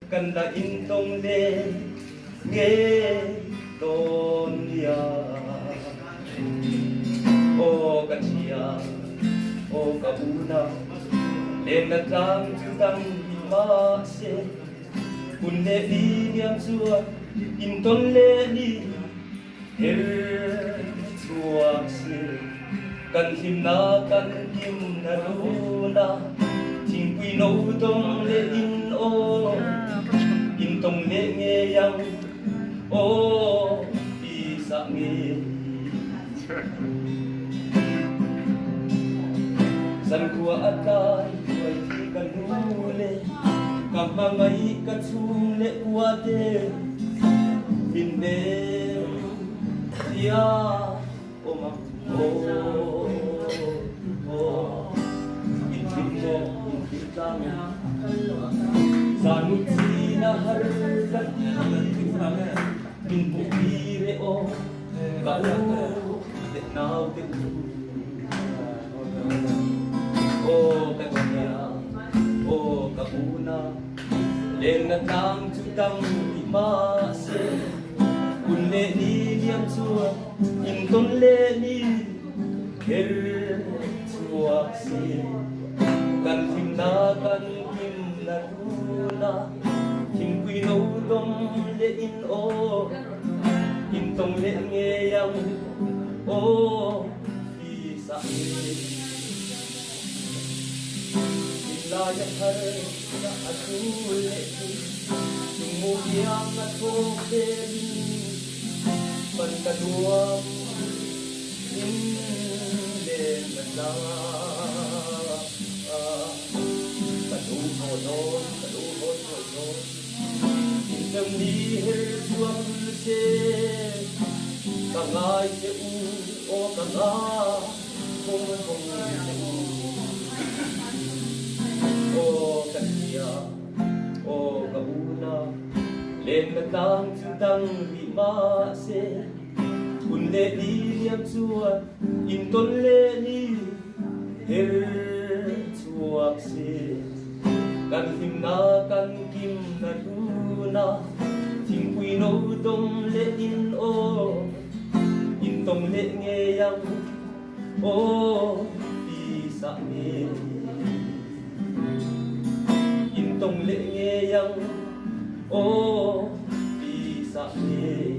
Kanda intong le nge ton ya o kachia o kabuna le na tang jutang ma se kun le di niam chua inton le ni her chua se kan him na kan him na ru na ting quy nô tông le in o in tông lệ nghe yang ô đi sa nghe san kua atai kuai ti kan hule kam mangai ka chung le kua te bin de dia o ma o in tin mo in tin tang Sanut sina harkat min bukire o kalau de now de o kanya o kauna len na tang chutang ma se kun le ni diam chua in ton le ni her chua se kan tim na kan kim na na kim quy nô tông le in o in tông le nghe yang o đi sa in la ya thar ya atu le tung mo yang na tho te pan ka duam in le na Tâm đi hết xuống xe cả ngày sẽ u ô cả ngã không không sẽ u ô cả nhà ô cả una lên cả tang chữ tăng bị ma xe kun lệ đi niệm chua in tôn lệ đi hết chuộc xe kan him na kan kim na na ting quy nô tông lệ in o in tông lệ nghe yang o đi sa nghe in tông lệ nghe yang o đi sa nghe